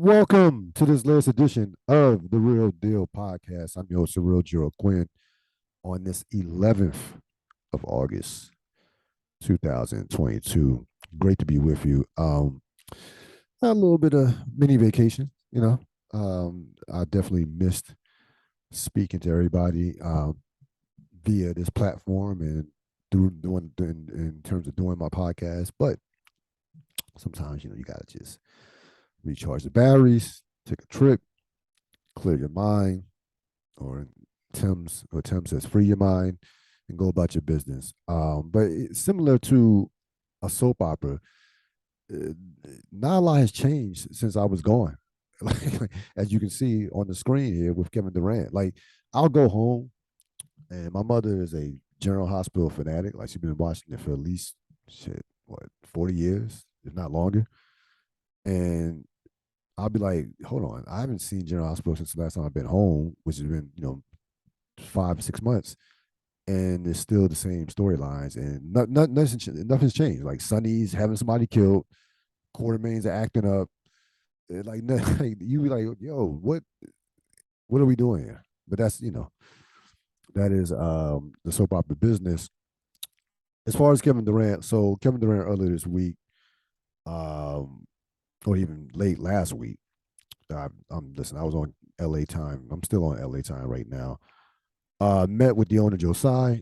Welcome to this latest edition of the Real Deal podcast. I'm your host, Ril Dil Quinn, on this 11th of August, 2022. Great to be with you. A little bit of mini vacation. I definitely missed speaking to everybody via this platform and doing in terms of doing my podcast. But sometimes, you got to just recharge the batteries, take a trip, clear your mind, or Tim says free your mind and go about your business. But it's similar to a soap opera. uh, Not a lot has changed since I was gone. Like, as you can see on the screen here with Kevin Durant. Like, I'll go home, and my mother is a General Hospital fanatic. Like, she's been watching it for at least 40 years, if not longer. And I'll be like, hold on, I haven't seen General Hospital since the last time I've been home, which has been 5 6 months, and it's still the same storylines, and nothing's changed. Like, Sonny's having somebody killed, Quartermain's are acting up. Like, like, you be like, yo, what are we doing here? But that is the soap opera business. As far as Kevin Durant, so Kevin Durant earlier this week, um, or even late last week, listen. I was on LA time. I'm still on LA time right now. Met with the owner Josiah,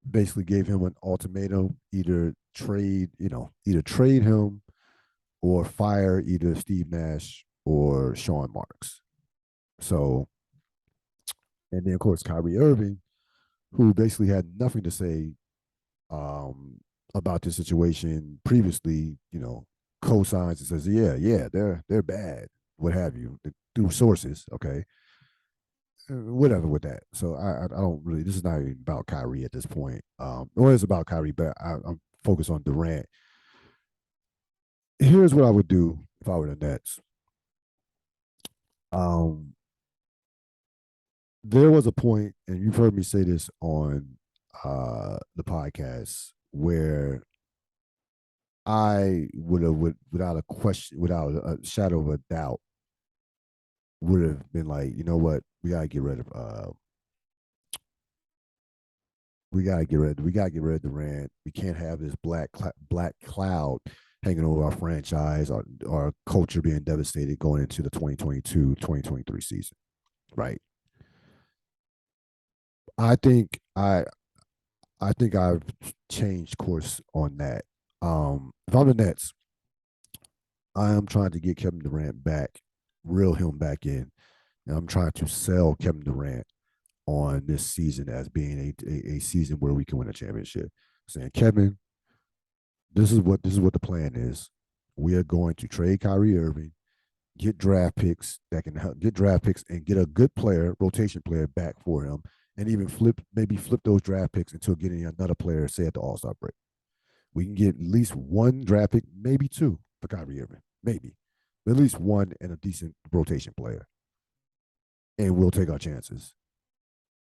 basically gave him an ultimatum: either trade him or fire either Steve Nash or Sean Marks. So, and then of course Kyrie Irving, who basically had nothing to say um, about this situation previously, co-signs and says, yeah, they're bad, what have you, through sources. Okay, whatever with that. So I don't really. This is not even about Kyrie at this point. Or it's about Kyrie, but I'm focused on Durant. Here's what I would do if I were the Nets. Um, there was a point, and you've heard me say this on the podcast, where I would have, without a question, without a shadow of a doubt, would have been like, you know what, we gotta get rid of Durant. We can't have this black cloud hanging over our franchise, our culture being devastated going into the 2022-2023 season. Right. I think I've changed course on that. If I'm the Nets, I am trying to get Kevin Durant back, reel him back in, and I'm trying to sell Kevin Durant on this season as being a season where we can win a championship. Saying, Kevin, this is what the plan is. We are going to trade Kyrie Irving, get draft picks that can help, get draft picks and get a good player, rotation player back for him, and even maybe flip those draft picks until getting another player, say at the All Star break. We can get at least one draft pick, maybe two for Kyrie Irving, maybe, but at least one and a decent rotation player, and we'll take our chances.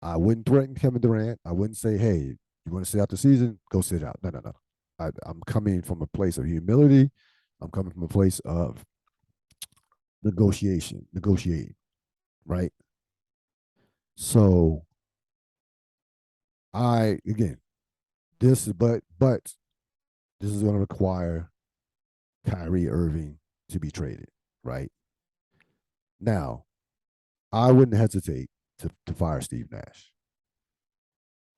I wouldn't threaten Kevin Durant. I wouldn't say, "Hey, you want to sit out the season? Go sit out." No, no, no. I'm coming from a place of humility. I'm coming from a place of negotiating, right? So I again, but this is going to require Kyrie Irving to be traded, right? Now, I wouldn't hesitate to fire Steve Nash,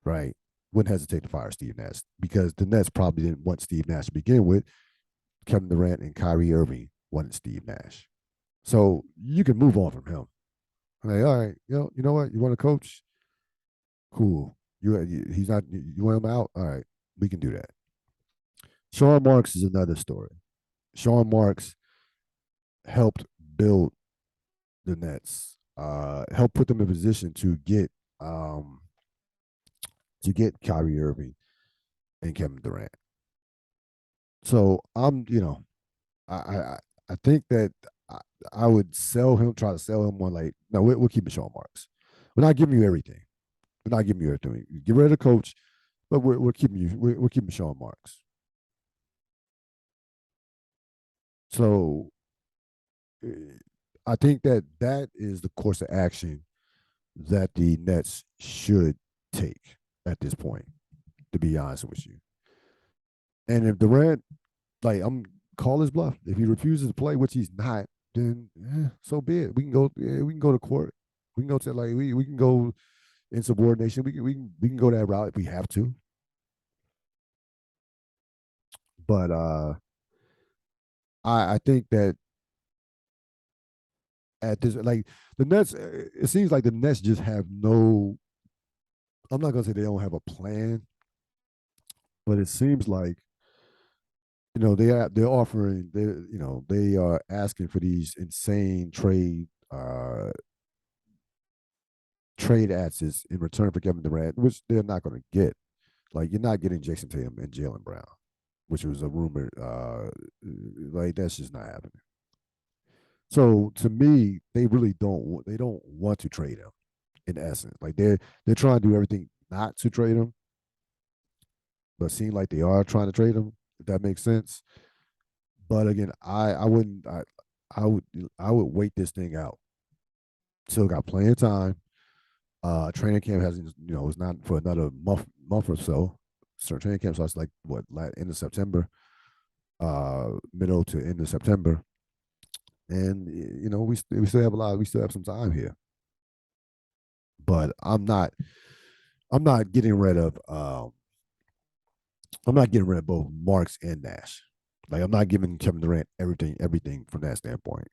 right? Wouldn't hesitate to fire Steve Nash because the Nets probably didn't want Steve Nash to begin with. Kevin Durant and Kyrie Irving wanted Steve Nash. So you can move on from him. Like, all right, you know what? You want to coach? Cool. He's not. You want him out? All right, we can do that. Sean Marks is another story. Sean Marks helped build the Nets, helped put them in position to get Kyrie Irving and Kevin Durant. So I think that I would try to sell him one like, no, we're keeping Sean Marks. We're not giving you everything. We're not giving you everything. Get rid of the coach, but we're keeping you. We're keeping Sean Marks. So I think that that is the course of action that the Nets should take at this point, to be honest with you. And if Durant, like, I'm call his bluff. If he refuses to play, which he's not, then so be it. We can go. We can go to court. We can go to like we can go in subordination. We can go that route if we have to. But I think that at this like the Nets, it seems like the Nets just have no. I'm not gonna say they don't have a plan, but it seems like they're offering they are asking for these insane trade assets in return for Kevin Durant, which they're not going to get. Like you're not getting Jason Tatum and Jalen Brown, which was a rumor. Like that's just not happening. So to me, they really don't want to trade him. In essence, like they're trying to do everything not to trade him, but seem like they are trying to trade him. If that makes sense. But again, I wouldn't I would I would wait this thing out. Still got plenty of time. Training camp hasn't, it's not for another month or so. So training camp starts like what, end of September, middle to end of September, and we still have we still have some time here. But I'm not getting rid of I'm not getting rid of both Marks and Nash. Like I'm not giving Kevin Durant everything from that standpoint.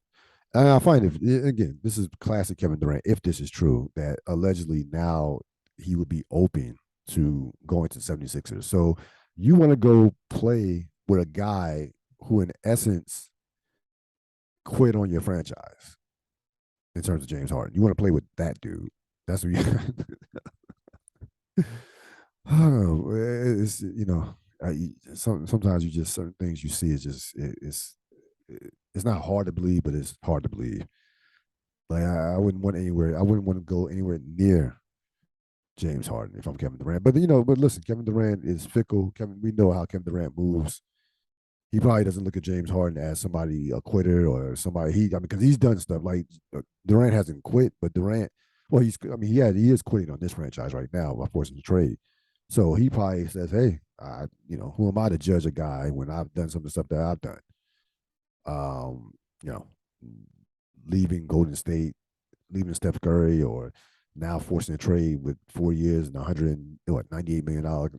And I find if again, this is classic Kevin Durant. If this is true, that allegedly now he would be open to going to 76ers. So you want to go play with a guy who, in essence, quit on your franchise in terms of James Harden. You want to play with that dude. That's what you. I don't know. It's sometimes you just certain things you see is just it's not hard to believe, but it's hard to believe. Like I wouldn't want anywhere. I wouldn't want to go anywhere near James Harden if I'm Kevin Durant. But but listen, Kevin Durant is fickle. We know how Kevin Durant moves. He probably doesn't look at James Harden as somebody a quitter or somebody because he's done stuff like Durant hasn't quit, but Durant, well, he is quitting on this franchise right now by forcing the trade. So he probably says, hey, who am I to judge a guy when I've done some of the stuff that I've done? Um, you know, leaving Golden State, leaving Steph Curry, or now forcing a trade with 4 years and 98 million dollars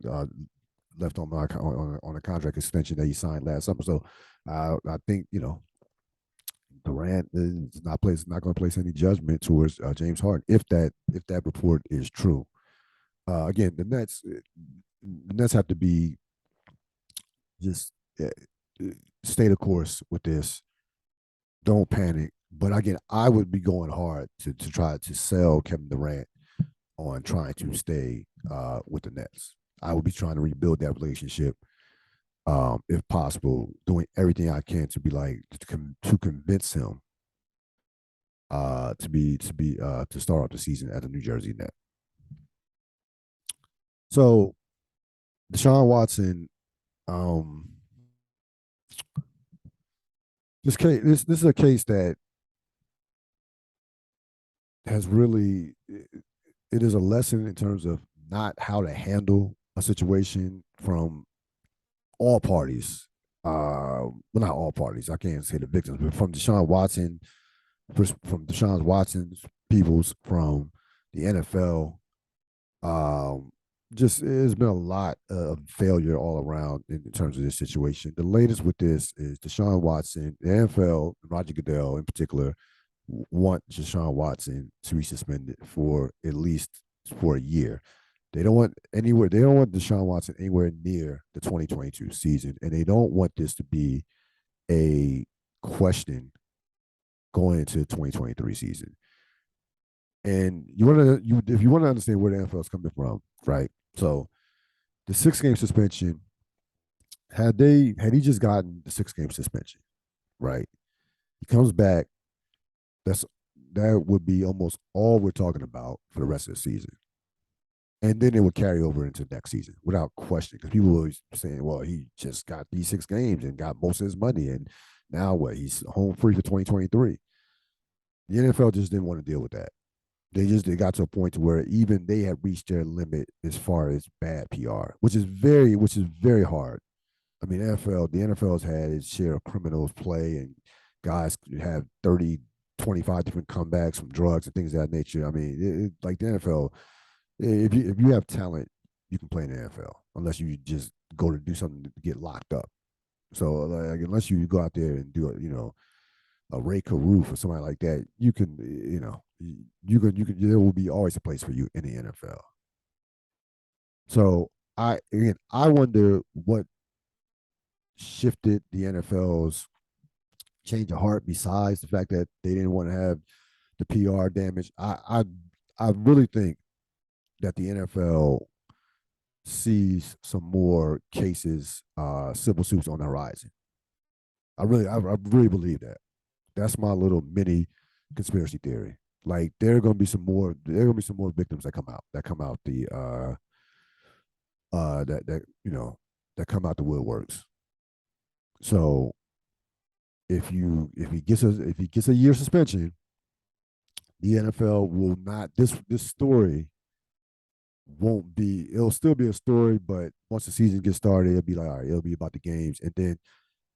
left on on a contract extension that he signed last summer. So I think Durant is not going to place any judgment towards James Harden if that report is true. Again, the Nets have to be just stay the course with this. Don't panic. But again, I would be going hard to try to sell Kevin Durant on trying to stay with the Nets. I would be trying to rebuild that relationship, if possible, doing everything I can to be like to convince him to start off the season as a New Jersey Net. So Deshaun Watson, um, this is a case that has really it is a lesson in terms of not how to handle a situation from all parties. Well, not all parties. I can't say the victims, but from Deshaun Watson, from Deshaun Watson's peoples, from the NFL. Just there's been a lot of failure all around in terms of this situation. The latest with this is Deshaun Watson, the NFL, Roger Goodell in particular, want Deshaun Watson to be suspended for at least for a year. They don't want anywhere. They don't want Deshaun Watson anywhere near the 2022 season, and they don't want this to be a question going into the 2023 season. And if you want to understand where the NFL is coming from, right? So the 6 game suspension, had he just gotten the 6 game suspension, right? He comes back. That's that would be almost all we're talking about for the rest of the season. And then it would carry over into next season without question. Because people were always saying, well, he just got these 6 games and got most of his money. And now what? He's home free for 2023. The NFL just didn't want to deal with that. They got to a point to where even they had reached their limit as far as bad PR, which is very hard. I mean, the NFL's had its share of criminals play and guys have 30, 25 different comebacks from drugs and things of that nature. I mean, like the NFL, if you have talent, you can play in the NFL unless you just go to do something to get locked up. So like unless you go out there and do it, a Ray Caruth or somebody like that, you can, there will be always a place for you in the NFL. So I wonder what shifted the NFL's change of heart besides the fact that they didn't want to have the PR damage. I really think that the NFL sees some more cases, civil suits on the horizon. I really believe that. That's my little mini conspiracy theory. Like there are gonna be some more victims that come out the that that come out the woodworks. So if he gets a year suspension, the NFL will not this story won't be it'll still be a story, but once the season gets started, it'll be like all right, it'll be about the games, and then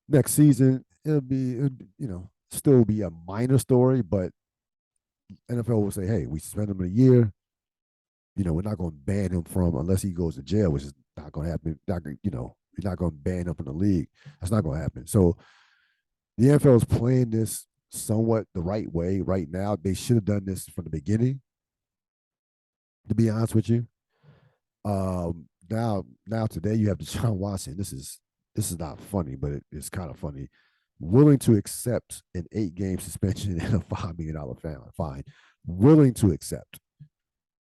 next season it'll be still be a minor story, but NFL will say, hey, we suspend him in a year. We're not going to ban him from unless he goes to jail, which is not going to happen. You're not going to ban him from the league. That's not going to happen. So the NFL is playing this somewhat the right way right now. They should have done this from the beginning. To be honest with you, now today you have Deshaun Watson. This is not funny, but it's kind of funny. Willing to accept an 8-game suspension and a $5 million fine. Willing to accept.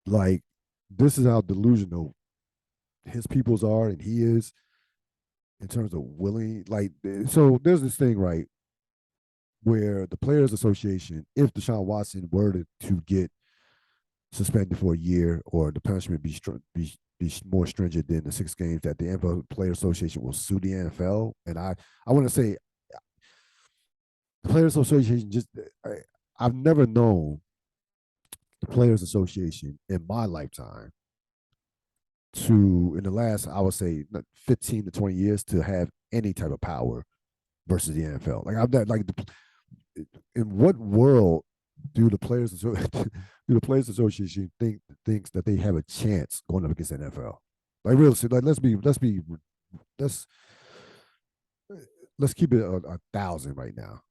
Like, this is how delusional his peoples are and he is in terms of willing. Like, so there's this thing, right, where the Players Association, if Deshaun Watson were to get suspended for a year or the punishment be more stringent than the 6 games, that the NFL Players Association will sue the NFL. And I want to say the Players Association I've never known the Players Association in my lifetime in the last, I would say, 15 to 20 years to have any type of power versus the NFL. Like I'm not like in what world do the Players Association thinks that they have a chance going up against the NFL? Like really, like let's let's keep it a thousand right now.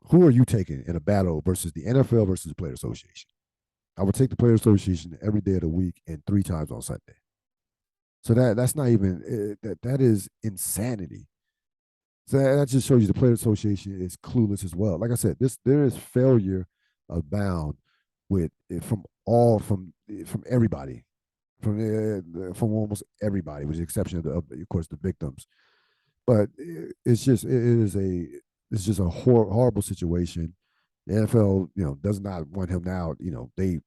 Who are you taking in a battle versus the NFL versus the Players Association? I would take the Players Association every day of the week and 3 times on Sunday. So that's not even that is insanity. So that just shows you the Players Association is clueless as well. Like I said, there is failure abound with from everybody, from almost everybody, with the exception of course the victims. But it's just a horrible situation. The NFL, does not want him now. They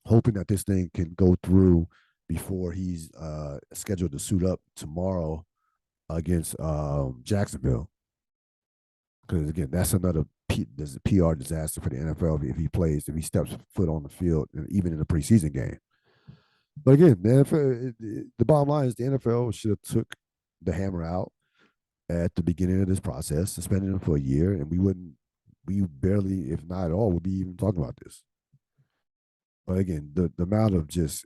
hoping that this thing can go through before he's scheduled to suit up tomorrow against Jacksonville. Because again, that's another there's a PR disaster for the NFL if he steps foot on the field, even in a preseason game. But again, the bottom line is the NFL should have took the hammer out at the beginning of this process, suspended him for a year, and we barely, if not at all, would be even talking about this. But again, the amount of just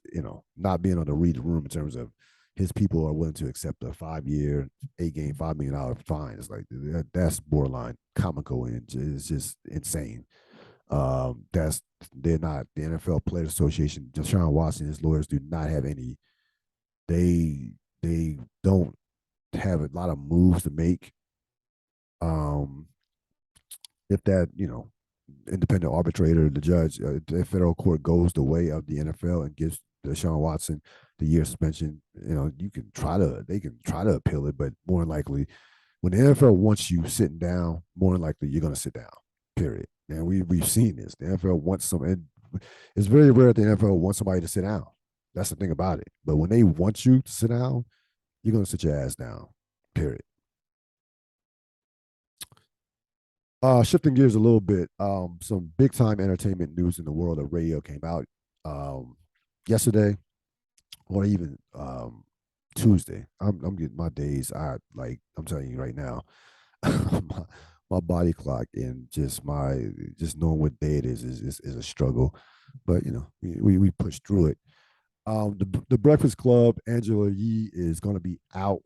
not being able to read the room in terms of his people are willing to accept a 5-year, 8-game, $5 million fine. It's like that's borderline comical and it's just insane. That's they're not the NFL Players Association. Deshaun Watson and his lawyers do not have any. They don't have a lot of moves to make. If that independent arbitrator, the judge, the federal court goes the way of the NFL and gives Deshaun Watson the year suspension, they can try to appeal it, but more than likely, when the NFL wants you sitting down, more than likely you're going to sit down. Period. And we've seen this. The NFL wants and it's very rare that the NFL wants somebody to sit down. That's the thing about it. But when they want you to sit down, you're going to sit your ass down. Period. Shifting gears a little bit, some big time entertainment news in the world of radio came out um, yesterday, or even Tuesday. I'm getting my days. I'm telling you right now, my, my body clock and just knowing what day it is a struggle. But we push through it. The Breakfast Club, Angela Yee is going to be out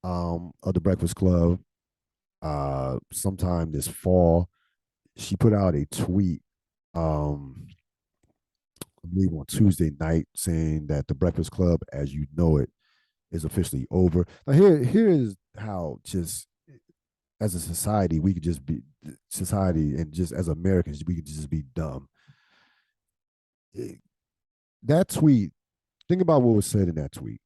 of the Breakfast Club sometime this fall. She put out a tweet, I believe on Tuesday night, saying that the Breakfast Club, as you know it, is officially over. Now, here is how, just as a society, we could just be society, and just as Americans, we could just be dumb. It- that tweet. Think about what was said in that tweet.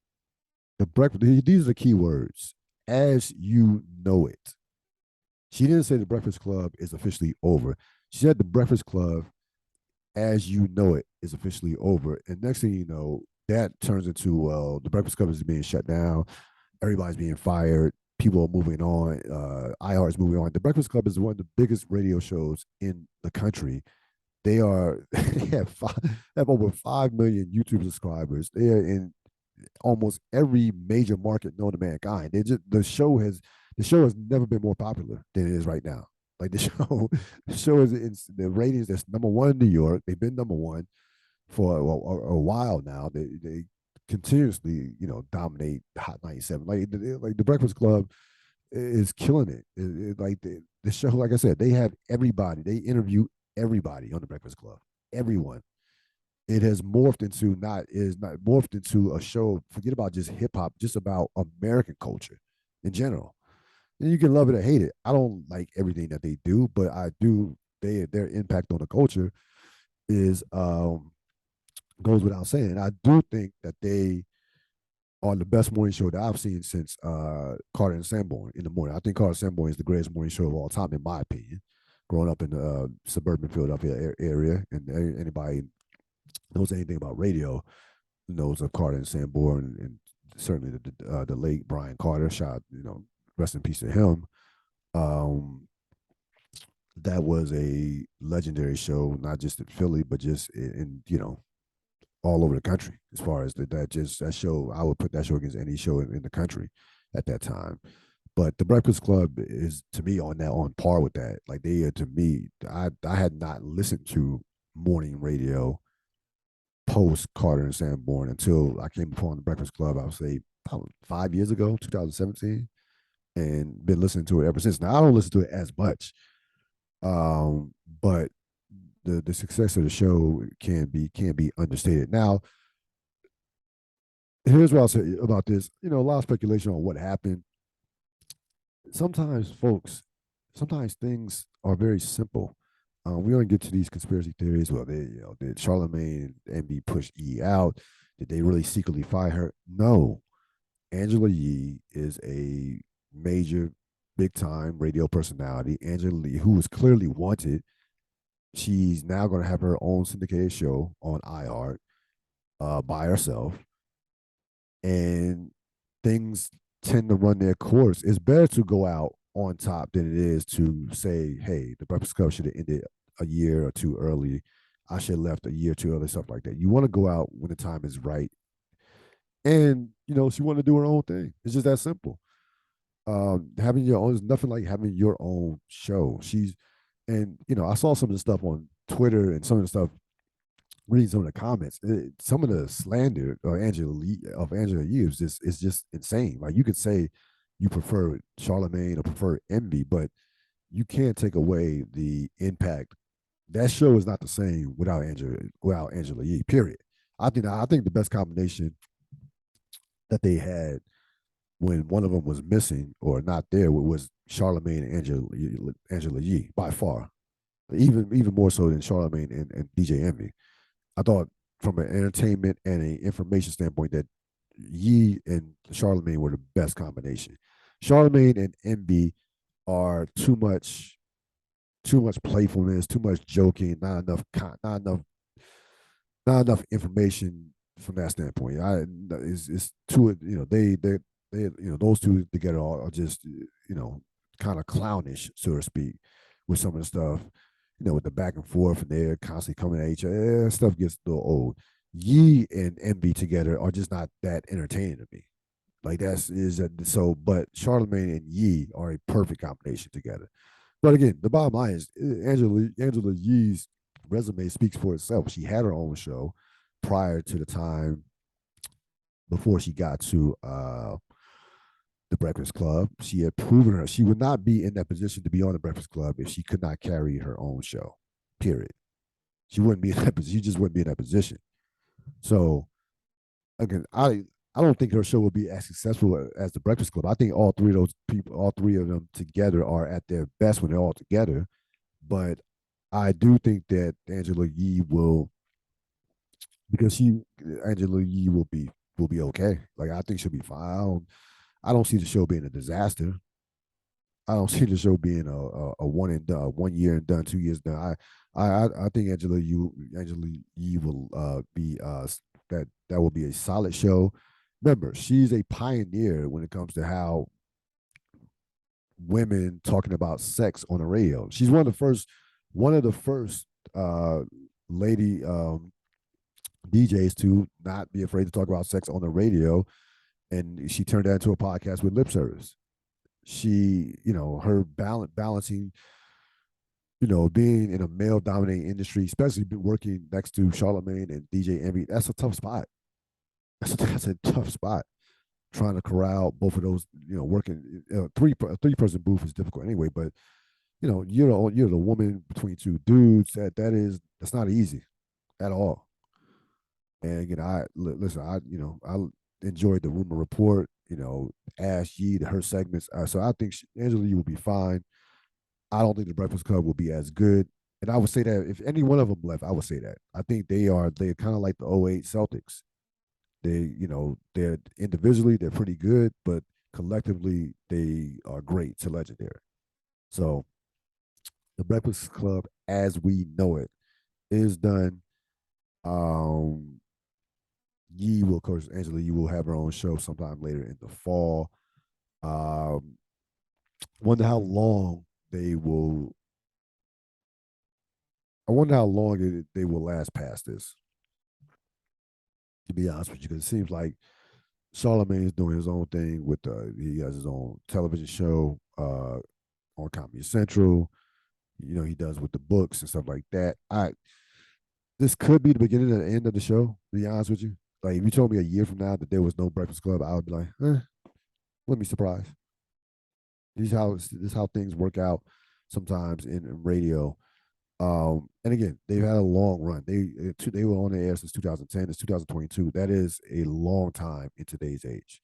The breakfast. These are the key words. As you know it. She didn't say the Breakfast Club is officially over. She said the Breakfast Club, as you know it, is officially over. And next thing you know, that turns into, well, the Breakfast Club is being shut down. Everybody's being fired. People are moving on. IR is moving on. The Breakfast Club is one of the biggest radio shows in the country. They are they have over 5 million YouTube subscribers. They are in almost every major market known to mankind. The show has never been more popular than it is right now. Like the show is in the ratings that's number one in New York. They've been number one for a while now. They continuously dominate Hot 97. Like the Breakfast Club is killing it. Like the show, like I said, they have everybody. They interview everybody on the Breakfast Club. Everyone. It has morphed into not is not morphed into a show. Forget about just hip hop, just about American culture in general. And you can love it or hate it. I don't like everything that they do, but I do. Their impact on the culture is goes without saying. I do think that they are the best morning show that I've seen since Carter and Sanborn in the morning. I think Carter and Sanborn is the greatest morning show of all time, in my opinion. Growing up in the suburban Philadelphia area, and anybody knows anything about radio knows of Carter and Sanborn, and certainly the late Brian Carter. Rest in peace to him. Um, that was a legendary show, not just in Philly, but just in all over the country. As far as that show, I would put that show against any show in the country at that time. But the Breakfast Club is, to me, on par with that. Like, they are, to me, I had not listened to morning radio post Carter and Sanborn until I came upon the Breakfast Club. I would say probably 5 years ago, 2017, and been listening to it ever since. Now I don't listen to it as much, but the success of the show can be understated. Now, here's what I'll say about this. A lot of speculation on what happened. Sometimes, folks, sometimes things are very simple. We don't get to these conspiracy theories. Well, did Charlemagne and MB push E out? Did they really secretly fire her? No. Angela Yee is a major, big time radio personality. Angela Yee, who is clearly wanted. She's now going to have her own syndicated show on iHeart by herself, and things tend to run their course. It's better to go out on top than it is to say, hey, the Breakfast Club should have ended a year or two early. I should have left a year or two early, stuff like that. You want to go out when the time is right. And, she wanted to do her own thing. It's just that simple. Having your own, there's nothing like having your own show. I saw some of the stuff on Twitter and some of the stuff, reading some of the comments. Some of the slander of Angela Yee is just insane. Like, you could say you prefer Charlemagne or prefer Envy, but you can't take away the impact. That show is not the same without Angela Yee. Period. I think the best combination that they had when one of them was missing or not there was Charlemagne and Angela Yee by far, even more so than Charlemagne and DJ Envy. I thought, from an entertainment and an information standpoint, that Yee and Charlemagne were the best combination. Charlemagne and Envy are too much playfulness, too much joking, not enough information from that standpoint. It's too, those two together are just kind of clownish, so to speak. with some of the stuff, with the back and forth and they're constantly coming at each other. Stuff gets a little old. Yee and MB together are just not that entertaining to me. Like that's is a, so, but Charlemagne and Yee are a perfect combination together. But again, the bottom line is Angela Yee's resume speaks for itself. She had her own show prior to the time before she got to the Breakfast Club. She had proven her she would not be in that position to be on the Breakfast Club if she could not carry her own show. Period. She wouldn't be in that position. She just wouldn't be in that position. So again, I don't think her show will be as successful as the Breakfast Club. I think all three of those people, all three of them together, are at their best when they're all together. But I do think that Angela Yee will, because Angela Yee will be okay. Like I think she'll be fine. I don't see the show being a disaster. I don't see the show being a one and done, 1 year and done, 2 years done. I think Angela Yee will be that will be a solid show. Remember, she's a pioneer when it comes to how women talking about sex on the radio. She's one of the first uh, lady DJs to not be afraid to talk about sex on the radio, and she turned that into a podcast with lip service. She, her balancing, being in a male dominated industry, especially working next to Charlemagne and DJ Envy, that's a tough spot. That's a tough spot. Trying to corral both of those, working a 3-person booth is difficult anyway. But you're the woman between two dudes. That's not easy at all. And listen, I enjoyed the rumor report. Ash Yee, her segments. So I think Angela Yee will be fine. I don't think the Breakfast Club will be as good. And I would say that if any one of them left, I would say that. I think they're kind of like the '08 Celtics. They're individually, they're pretty good, but collectively, they are great to legendary. So the Breakfast Club, as we know it, is done. Um, Yee will, of course, Angela Yee will have her own show sometime later in the fall. Um, wonder how long they will. I wonder how long they will last past this. To be honest with you, because it seems like Charlemagne is doing his own thing with he has his own television show on Comedy Central. He does with the books and stuff like that. This could be the beginning and the end of the show. To be honest with you, like if you told me a year from now that there was no Breakfast Club, I would be like, wouldn't be surprised. This is how things work out sometimes in radio. And again, they've had a long run. They were on the air since 2010. It's 2022. That is a long time in today's age,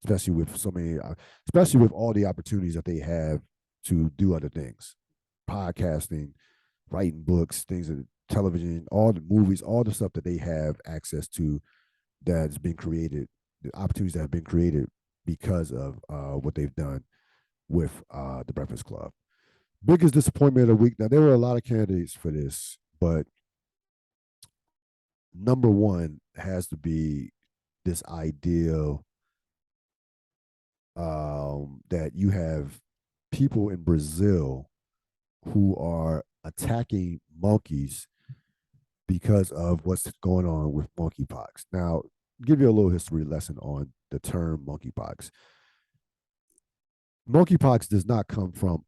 especially with especially with all the opportunities that they have to do other things, podcasting, writing books, things that television, all the movies, all the stuff that they have access to that's been created, the opportunities that have been created because of what they've done with the Breakfast Club. Biggest disappointment of the week. Now there were a lot of candidates for this, but number one has to be this ideal that you have people in Brazil who are attacking monkeys because of what's going on with monkeypox. Now, give you a little history lesson on the term monkeypox. Monkeypox does not come from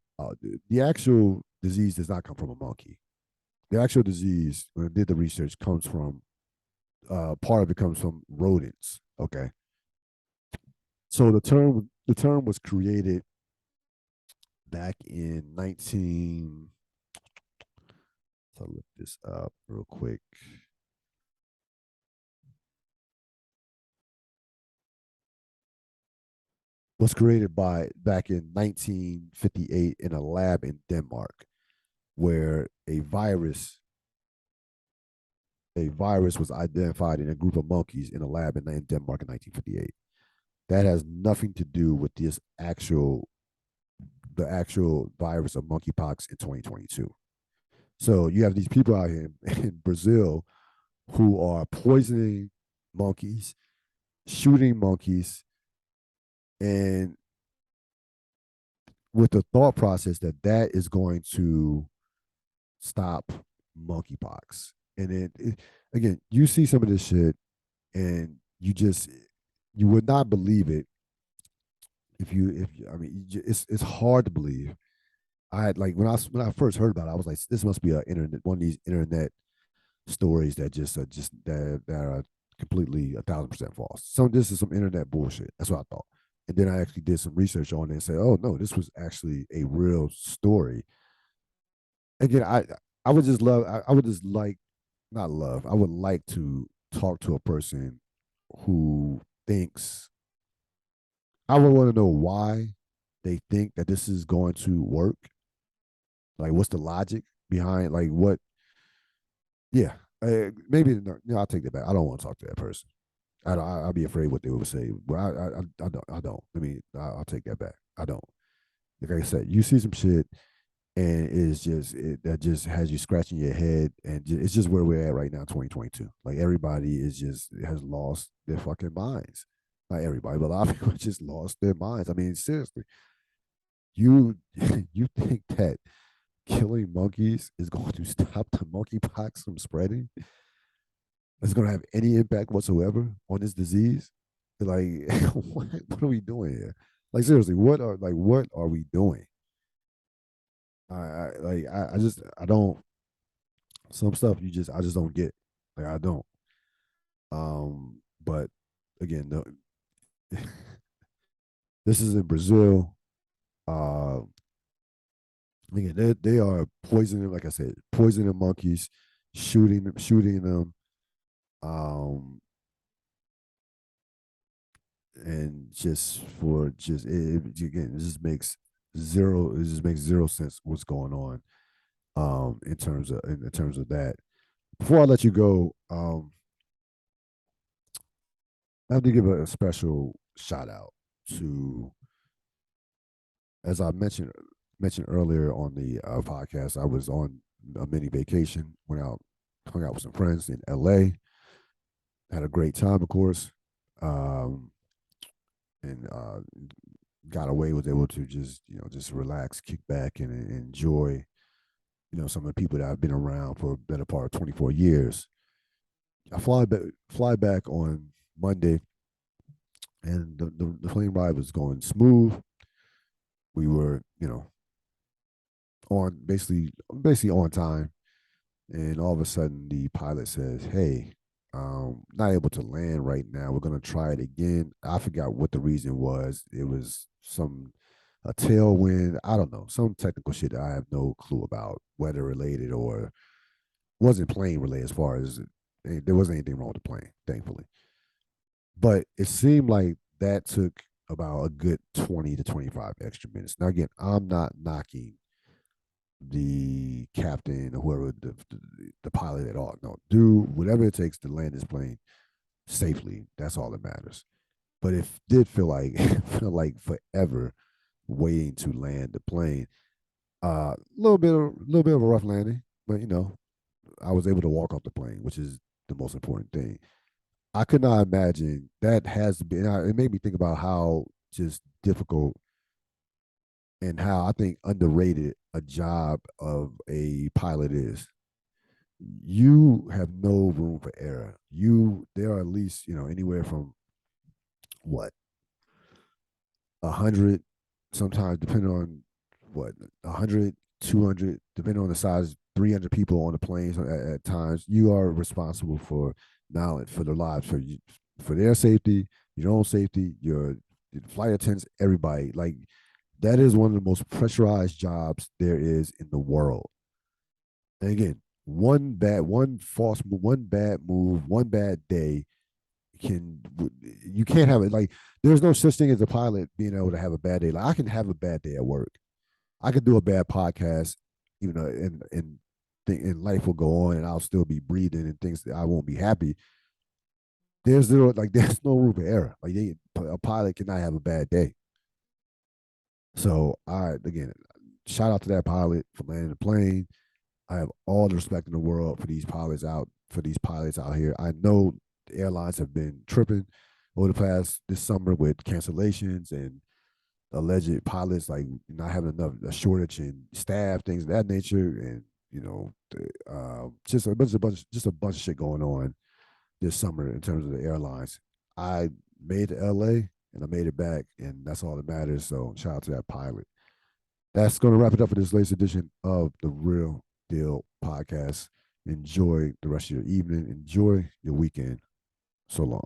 the actual disease does not come from a monkey. The actual disease, when I did the research, comes from part of it comes from rodents. Okay, so the term was created back in 19. So look this up real quick. Was created by back in 1958 in a lab in Denmark, where a virus was identified in a group of monkeys in a lab in Denmark in 1958. That has nothing to do with the actual virus of monkeypox in 2022. So you have these people out here in Brazil who are poisoning monkeys, shooting monkeys, and with the thought process that that is going to stop monkeypox. And again, you see some of this shit, and you would not believe it if I mean it's hard to believe. I had like when I first heard about it, I was like, this must be a internet one of these internet stories that just that are completely 1,000% false. So this is some internet bullshit. That's what I thought. And then I actually did some research on it and said, oh no, this was actually a real story. Again, I would just love I would just like not love. I would like to talk to a person who thinks I would want to know why they think that this is going to work. Like, what's the logic behind? Like, what? Yeah, maybe no, I'll take that back. I don't want to talk to that person. I'll be afraid what they would say. But I don't. I don't. I mean, I'll take that back. I don't. Like I said, you see some shit, and that just has you scratching your head, and it's just where we're at right now, 2022. Like everybody is just has lost their fucking minds. Not everybody, but a lot of people just lost their minds. I mean, seriously, you you think that killing monkeys is going to stop the monkeypox from spreading? It's going to have any impact whatsoever on this disease? Like, what are we doing here? Like, seriously, what are we doing? I just I don't some stuff I just don't get. Like I don't. But again, this is in Brazil. Uh, again, they are poisoning, like I said, poisoning monkeys, shooting them, um, and just for just again, it just makes zero sense what's going on, in terms of that. Before I let you go, I have to give a special shout out to, as I mentioned earlier on the podcast, I was on a mini vacation, hung out with some friends in LA, had a great time, of course, um, and got away, was able to just relax, kick back, and enjoy some of the people that I've been around for a better part of 24 years. I fly back on Monday, and the plane ride was going smooth. We were on basically on time, and all of a sudden the pilot says, "Hey, not able to land right now. We're gonna try it again." I forgot what the reason was. It was a tailwind. I don't know, some technical shit that I have no clue about, weather related or wasn't plane related. As far as there wasn't anything wrong with the plane, thankfully. But it seemed like that took about a good 20 to 25 extra minutes. Now again, I'm not knocking the captain or whoever the pilot at all. No, do whatever it takes to land this plane safely. That's all that matters. But it did feel like feel like forever waiting to land the plane. A little bit of a rough landing, but I was able to walk off the plane, which is the most important thing. I could not imagine that has been. It made me think about how just difficult and how I think underrated a job of a pilot is. You have no room for error. There are at least anywhere from what 100, sometimes depending on what 100, 200, depending on the size, 300 people on the planes at times. You are responsible for knowledge for their lives, for their safety, your own safety, your flight attendants, everybody. Like that is one of the most pressurized jobs there is in the world. And again, one bad move, one bad day can you can't have it. Like there's no such thing as a pilot being able to have a bad day. Like I can have a bad day at work. I could do a bad podcast, even though and life will go on, and I'll still be breathing and things that I won't be happy. There's no room for error. Like a pilot cannot have a bad day. So again, shout out to that pilot for landing the plane. I have all the respect in the world for these pilots out here. I know the airlines have been tripping over the past this summer with cancellations and alleged pilots like not having enough a shortage in staff, things of that nature, and just a bunch of shit going on this summer in terms of the airlines. I made to LA and I made it back, and that's all that matters. So shout out to that pilot. That's going to wrap it up for this latest edition of the Real Deal podcast. Enjoy the rest of your evening. Enjoy your weekend. So long.